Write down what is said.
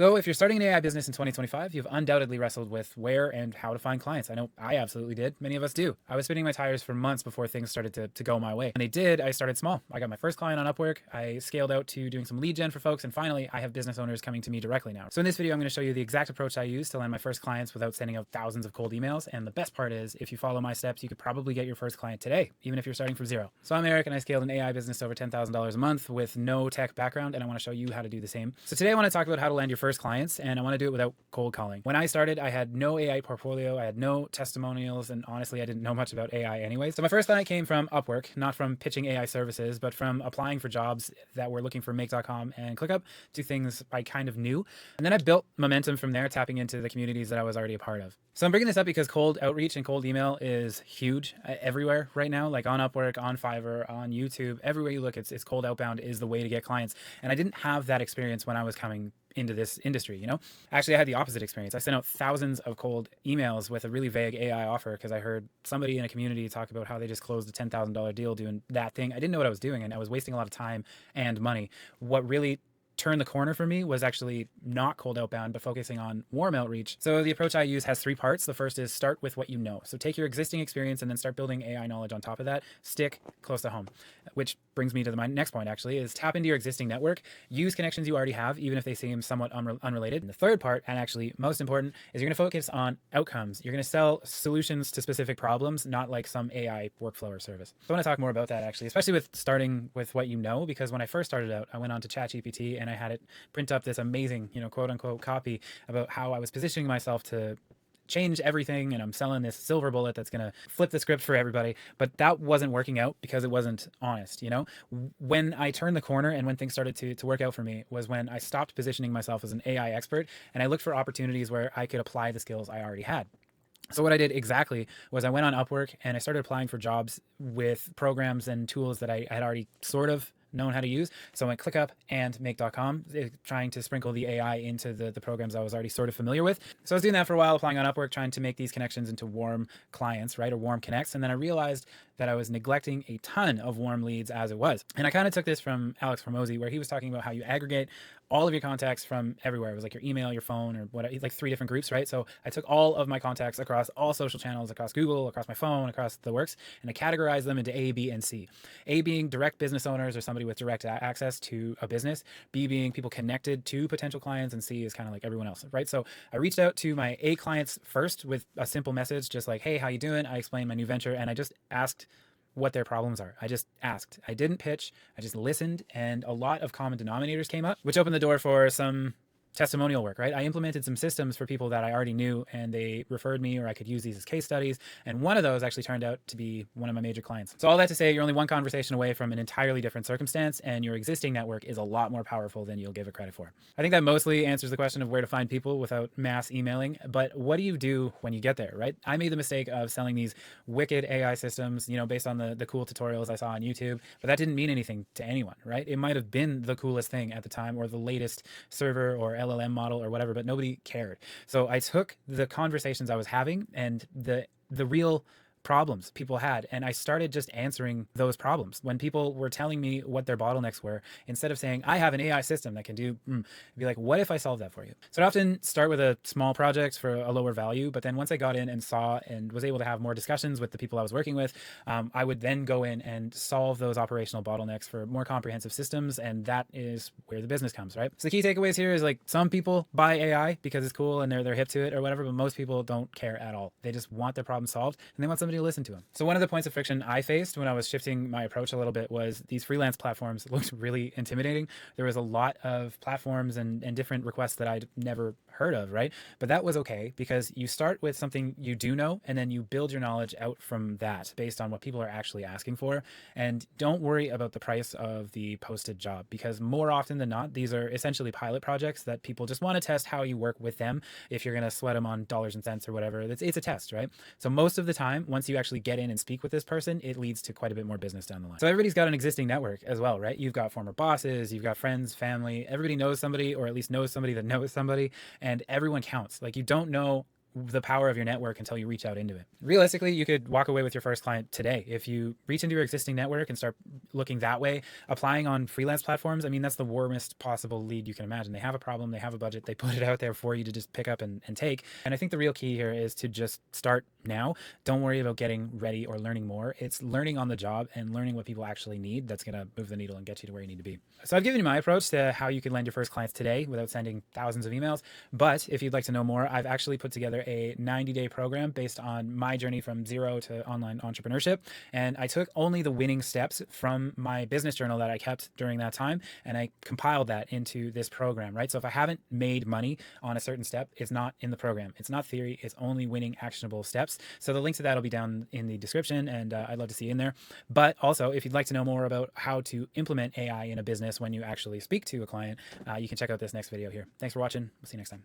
So if you're starting an AI business in 2025, you've undoubtedly wrestled with where and how to find clients. I know I absolutely did. Many of us do. I was spinning my tires for months before things started to go my way. When they did, I started small. I got my first client on Upwork. I scaled out to doing some lead gen for folks. And finally, I have business owners coming to me directly now. So in this video, I'm going to show you the exact approach I use to land my first clients without sending out thousands of cold emails. And the best part is, if you follow my steps, you could probably get your first client today, even if you're starting from zero. So I'm Eric, and I scaled an AI business to over $10,000 a month with no tech background. And I want to show you how to do the same. So today I want to talk about how to land your first clients, and I want to do it without cold calling. When I started, I had no AI portfolio, I had no testimonials, and honestly, I didn't know much about AI anyway. So my first client came from Upwork, not from pitching AI services, but from applying for jobs that were looking for Make.com and ClickUp, two things I kind of knew. And then I built momentum from there, tapping into the communities that I was already a part of. So I'm bringing this up because cold outreach and cold email is huge everywhere right now, like on Upwork, on Fiverr, on YouTube, everywhere you look, it's cold outbound is the way to get clients. And I didn't have that experience when I was coming into this industry, you know? Actually, I had the opposite experience. I sent out thousands of cold emails with a really vague AI offer because I heard somebody in a community talk about how they just closed a $10,000 deal doing that thing. I didn't know what I was doing, and I was wasting a lot of time and money. What really turned the corner for me was actually not cold outbound, but focusing on warm outreach. So the approach I use has three parts. The first is start with what you know. So take your existing experience and then start building AI knowledge on top of that. Stick close to home, which brings me to my next point, actually, is tap into your existing network. Use connections you already have, even if they seem somewhat unrelated. And the third part, and actually most important, is you're going to focus on outcomes. You're going to sell solutions to specific problems, not like some AI workflow or service. So I want to talk more about that, actually, especially with starting with what you know, because when I first started out, I went on to ChatGPT and I had it print up this amazing, quote unquote copy about how I was positioning myself to change everything, and I'm selling this silver bullet that's going to flip the script for everybody. But that wasn't working out because it wasn't honest. When I turned the corner and when things started to work out for me was when I stopped positioning myself as an AI expert and I looked for opportunities where I could apply the skills I already had. So what I did exactly was I went on Upwork and I started applying for jobs with programs and tools that I had already sort of known how to use. So I went ClickUp and Make.com, trying to sprinkle the AI into the programs I was already sort of familiar with. So I was doing that for a while, applying on Upwork, trying to make these connections into warm clients, right? Or warm connects. And then I realized that I was neglecting a ton of warm leads as it was. And I kind of took this from Alex Hormozi, where he was talking about how you aggregate all of your contacts from everywhere. It was like your email, your phone, or what, like 3 different groups, right? So I took all of my contacts across all social channels, across Google, across my phone, across the works, and I categorized them into A, B, and C. A being direct business owners or somebody with direct access to a business. B being people connected to potential clients, and C is kind of like everyone else, right? So I reached out to my A clients first with a simple message, just like, hey, how you doing? I explained my new venture, and I just asked what their problems are. I just asked. I didn't pitch. I just listened, and a lot of common denominators came up, which opened the door for some testimonial work, right? I implemented some systems for people that I already knew, and they referred me, or I could use these as case studies. And one of those actually turned out to be one of my major clients. So all that to say, you're only one conversation away from an entirely different circumstance, and your existing network is a lot more powerful than you'll give it credit for. I think that mostly answers the question of where to find people without mass emailing. But what do you do when you get there, right? I made the mistake of selling these wicked AI systems, based on the cool tutorials I saw on YouTube, but that didn't mean anything to anyone, right? It might have been the coolest thing at the time, or the latest server or LLM model or whatever, but nobody cared. So I took the conversations I was having and the real problems people had, and I started just answering those problems. When people were telling me what their bottlenecks were, instead of saying, I have an AI system that can do, be like, what if I solve that for you? So I'd often start with a small project for a lower value, but then once I got in and saw and was able to have more discussions with the people I was working with, I would then go in and solve those operational bottlenecks for more comprehensive systems, and that is where the business comes, right? So the key takeaways here is, like, some people buy AI because it's cool and they're hip to it or whatever, but most people don't care at all. They just want their problem solved, and they want somebody to listen to them. So one of the points of friction I faced when I was shifting my approach a little bit was these freelance platforms looked really intimidating. There was a lot of platforms and different requests that I'd never heard of, right? But that was okay, because you start with something you do know, and then you build your knowledge out from that based on what people are actually asking for. And don't worry about the price of the posted job, because more often than not, these are essentially pilot projects that people just want to test how you work with them. If you're going to sweat them on dollars and cents or whatever, it's a test, right? So most of the time, once you actually get in and speak with this person, it leads to quite a bit more business down the line. So everybody's got an existing network as well, right? You've got former bosses, you've got friends, family, everybody knows somebody, or at least knows somebody that knows somebody, and everyone counts. Like, you don't know the power of your network until you reach out into it. Realistically, you could walk away with your first client today. If you reach into your existing network and start looking that way, applying on freelance platforms, I mean, that's the warmest possible lead you can imagine. They have a problem, they have a budget, they put it out there for you to just pick up and take. And I think the real key here is to just start now. Don't worry about getting ready or learning more. It's learning on the job and learning what people actually need that's going to move the needle and get you to where you need to be. So I've given you my approach to how you can land your first clients today without sending thousands of emails. But if you'd like to know more, I've actually put together a 90-day program based on my journey from zero to online entrepreneurship. And I took only the winning steps from my business journal that I kept during that time, and I compiled that into this program, right? So if I haven't made money on a certain step, it's not in the program. It's not theory. It's only winning actionable steps. So the link to that will be down in the description, and I'd love to see you in there. But also, if you'd like to know more about how to implement AI in a business when you actually speak to a client, you can check out this next video here. Thanks for watching. We'll see you next time.